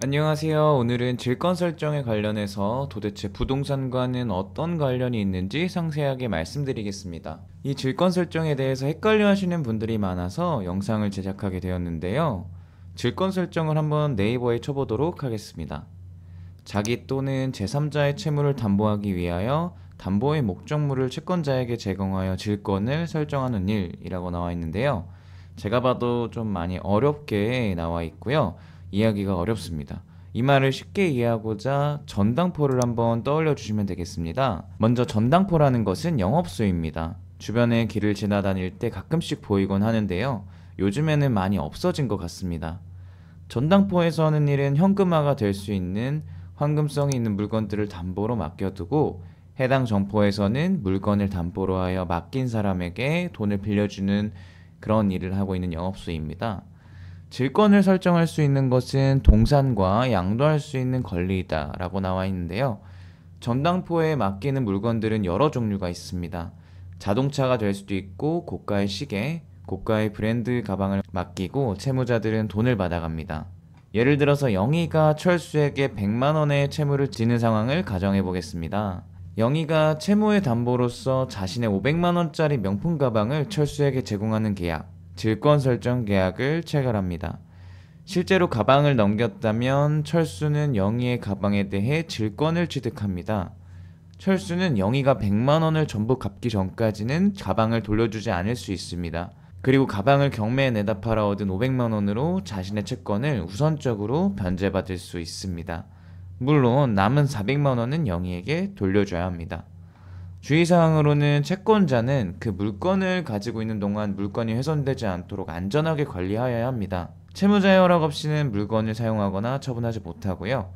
안녕하세요. 오늘은 질권 설정에 관련해서 도대체 부동산과는 어떤 관련이 있는지 상세하게 말씀드리겠습니다. 이 질권 설정에 대해서 헷갈려 하시는 분들이 많아서 영상을 제작하게 되었는데요. 질권 설정을 한번 네이버에 쳐보도록 하겠습니다. 자기 또는 제3자의 채무를 담보하기 위하여 담보의 목적물을 채권자에게 제공하여 질권을 설정하는 일이라고 나와 있는데요. 제가 봐도 좀 많이 어렵게 나와 있고요. 이해하기가 어렵습니다. 이 말을 쉽게 이해하고자 전당포를 한번 떠올려 주시면 되겠습니다. 먼저 전당포라는 것은 영업소입니다. 주변에 길을 지나다닐 때 가끔씩 보이곤 하는데요. 요즘에는 많이 없어진 것 같습니다. 전당포에서 하는 일은 현금화가 될 수 있는 황금성이 있는 물건들을 담보로 맡겨두고, 해당 점포에서는 물건을 담보로 하여 맡긴 사람에게 돈을 빌려주는 그런 일을 하고 있는 영업소입니다. 질권을 설정할 수 있는 것은 동산과 양도할 수 있는 권리이다 라고 나와 있는데요. 전당포에 맡기는 물건들은 여러 종류가 있습니다. 자동차가 될 수도 있고, 고가의 시계, 고가의 브랜드 가방을 맡기고 채무자들은 돈을 받아갑니다. 예를 들어서 영희가 철수에게 100만 원의 채무를 지는 상황을 가정해 보겠습니다. 영희가 채무의 담보로서 자신의 500만 원짜리 명품 가방을 철수에게 제공하는 계약, 질권 설정 계약을 체결합니다. 실제로 가방을 넘겼다면 철수는 영희의 가방에 대해 질권을 취득합니다. 철수는 영희가 100만 원을 전부 갚기 전까지는 가방을 돌려주지 않을 수 있습니다. 그리고 가방을 경매에 내다 팔아 얻은 500만 원으로 자신의 채권을 우선적으로 변제받을 수 있습니다. 물론 남은 400만 원은 영희에게 돌려줘야 합니다. 주의사항으로는 채권자는 그 물건을 가지고 있는 동안 물건이 훼손되지 않도록 안전하게 관리하여야 합니다. 채무자의 허락 없이는 물건을 사용하거나 처분하지 못하고요.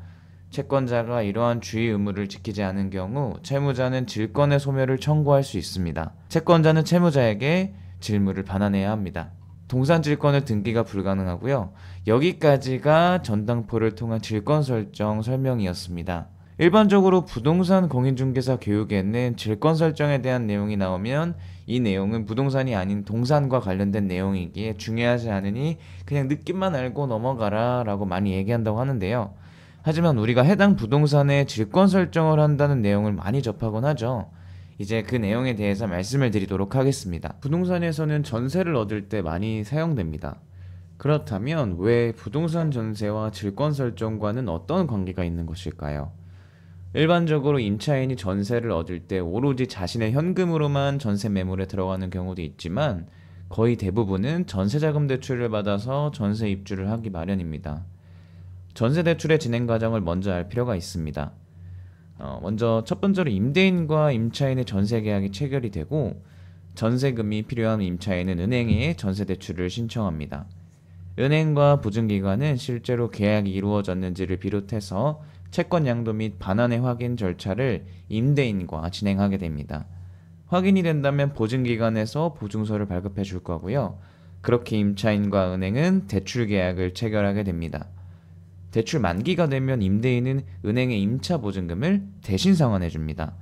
채권자가 이러한 주의 의무를 지키지 않은 경우 채무자는 질권의 소멸을 청구할 수 있습니다. 채권자는 채무자에게 질물을 반환해야 합니다. 동산질권을 등기가 불가능하고요. 여기까지가 전당포를 통한 질권 설정 설명이었습니다. 일반적으로 부동산 공인중개사 교육에는 질권 설정에 대한 내용이 나오면 이 내용은 부동산이 아닌 동산과 관련된 내용이기에 중요하지 않으니 그냥 느낌만 알고 넘어가라 라고 많이 얘기한다고 하는데요. 하지만 우리가 해당 부동산에 질권 설정을 한다는 내용을 많이 접하곤 하죠. 이제 그 내용에 대해서 말씀을 드리도록 하겠습니다. 부동산에서는 전세를 얻을 때 많이 사용됩니다. 그렇다면 왜 부동산 전세와 질권 설정과는 어떤 관계가 있는 것일까요? 일반적으로 임차인이 전세를 얻을 때 오로지 자신의 현금으로만 전세 매물에 들어가는 경우도 있지만, 거의 대부분은 전세자금 대출을 받아서 전세 입주를 하기 마련입니다. 전세 대출의 진행 과정을 먼저 알 필요가 있습니다. 먼저 첫 번째로 임대인과 임차인의 전세 계약이 체결이 되고, 전세금이 필요한 임차인은 은행에 전세 대출을 신청합니다. 은행과 보증기관은 실제로 계약이 이루어졌는지를 비롯해서 채권 양도 및 반환의 확인 절차를 임대인과 진행하게 됩니다. 확인이 된다면 보증기관에서 보증서를 발급해 줄 거고요. 그렇게 임차인과 은행은 대출 계약을 체결하게 됩니다. 대출 만기가 되면 임대인은 은행의 임차 보증금을 대신 상환해 줍니다.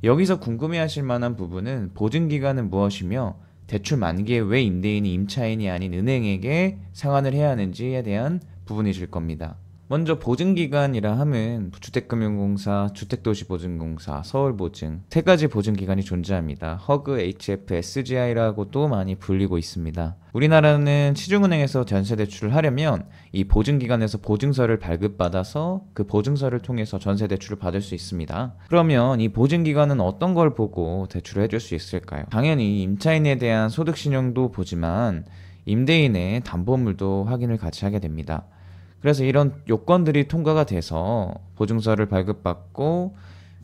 여기서 궁금해하실 만한 부분은 보증기간은 무엇이며 대출 만기에 왜 임대인이 임차인이 아닌 은행에게 상환을 해야 하는지에 대한 부분이실 겁니다. 먼저 보증기간이라 함은 주택금융공사, 주택도시보증공사, 서울보증 세 가지 보증기관이 존재합니다. 허그, HF, SGI라고도 많이 불리고 있습니다. 우리나라는 시중은행에서 전세대출을 하려면 이 보증기관에서 보증서를 발급받아서 그 보증서를 통해서 전세대출을 받을 수 있습니다. 그러면 이 보증기관은 어떤 걸 보고 대출을 해줄 수 있을까요? 당연히 임차인에 대한 소득신용도 보지만 임대인의 담보물도 확인을 같이 하게 됩니다. 그래서 이런 요건들이 통과가 돼서 보증서를 발급받고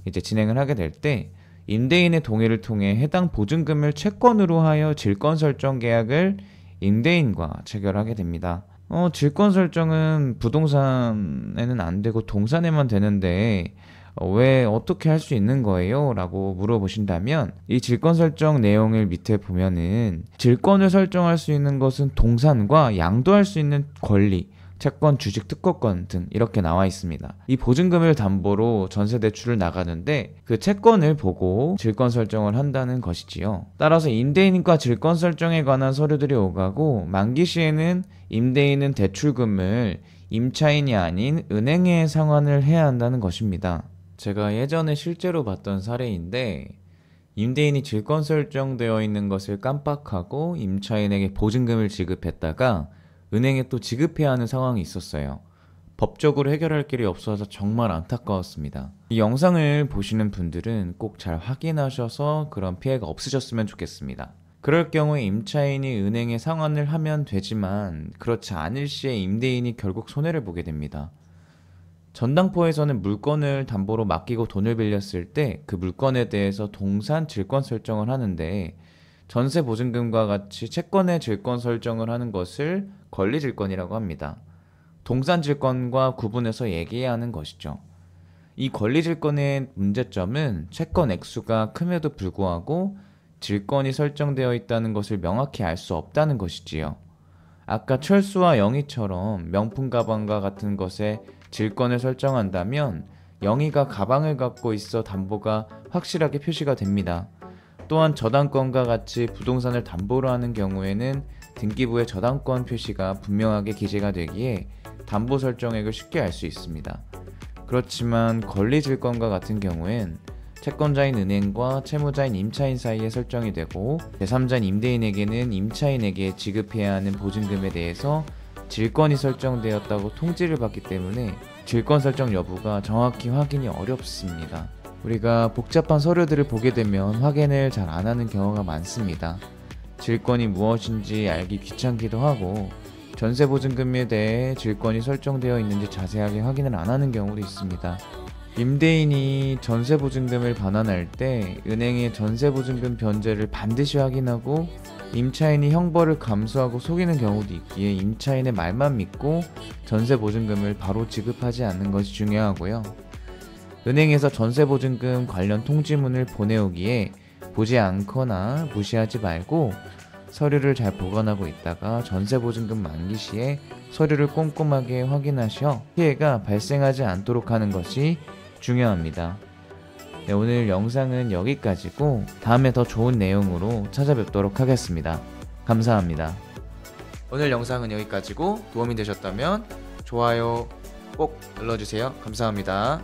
이제 진행을 하게 될 때 임대인의 동의를 통해 해당 보증금을 채권으로 하여 질권 설정 계약을 임대인과 체결하게 됩니다. 질권 설정은 부동산에는 안 되고 동산에만 되는데 왜 어떻게 할 수 있는 거예요? 라고 물어보신다면, 이 질권 설정 내용을 밑에 보면은 질권을 설정할 수 있는 것은 동산과 양도할 수 있는 권리, 채권, 주식, 특허권 등 이렇게 나와 있습니다. 이 보증금을 담보로 전세 대출을 나가는데 그 채권을 보고 질권 설정을 한다는 것이지요. 따라서 임대인과 질권 설정에 관한 서류들이 오가고, 만기 시에는 임대인은 대출금을 임차인이 아닌 은행에 상환을 해야 한다는 것입니다. 제가 예전에 실제로 봤던 사례인데 임대인이 질권 설정되어 있는 것을 깜빡하고 임차인에게 보증금을 지급했다가 은행에 또 지급해야 하는 상황이 있었어요. 법적으로 해결할 길이 없어서 정말 안타까웠습니다. 이 영상을 보시는 분들은 꼭 잘 확인하셔서 그런 피해가 없으셨으면 좋겠습니다. 그럴 경우에 임차인이 은행에 상환을 하면 되지만 그렇지 않을 시에 임대인이 결국 손해를 보게 됩니다. 전당포에서는 물건을 담보로 맡기고 돈을 빌렸을 때 그 물건에 대해서 동산 질권 설정을 하는데 전세 보증금과 같이 채권의 질권 설정을 하는 것을 권리질권이라고 합니다. 동산질권과 구분해서 얘기해야 하는 것이죠. 이 권리질권의 문제점은 채권 액수가 큼에도 불구하고 질권이 설정되어 있다는 것을 명확히 알 수 없다는 것이지요. 아까 철수와 영희처럼 명품 가방과 같은 것에 질권을 설정한다면 영희가 가방을 갖고 있어 담보가 확실하게 표시가 됩니다. 또한 저당권과 같이 부동산을 담보로 하는 경우에는 등기부에 저당권 표시가 분명하게 기재가 되기에 담보 설정액을 쉽게 알 수 있습니다. 그렇지만 권리질권과 같은 경우엔 채권자인 은행과 채무자인 임차인 사이에 설정이 되고 제3자인 임대인에게는 임차인에게 지급해야 하는 보증금에 대해서 질권이 설정되었다고 통지를 받기 때문에 질권 설정 여부가 정확히 확인이 어렵습니다. 우리가 복잡한 서류들을 보게 되면 확인을 잘 안 하는 경우가 많습니다. 질권이 무엇인지 알기 귀찮기도 하고 전세보증금에 대해 질권이 설정되어 있는지 자세하게 확인을 안 하는 경우도 있습니다. 임대인이 전세보증금을 반환할 때 은행의 전세보증금 변제를 반드시 확인하고 임차인이 형벌을 감수하고 속이는 경우도 있기에 임차인의 말만 믿고 전세보증금을 바로 지급하지 않는 것이 중요하고요. 은행에서 전세보증금 관련 통지문을 보내오기에 보지 않거나 무시하지 말고 서류를 잘 보관하고 있다가 전세보증금 만기 시에 서류를 꼼꼼하게 확인하셔 피해가 발생하지 않도록 하는 것이 중요합니다. 네, 오늘 영상은 여기까지고 다음에 더 좋은 내용으로 찾아뵙도록 하겠습니다. 감사합니다. 오늘 영상은 여기까지고 도움이 되셨다면 좋아요 꼭 눌러주세요. 감사합니다.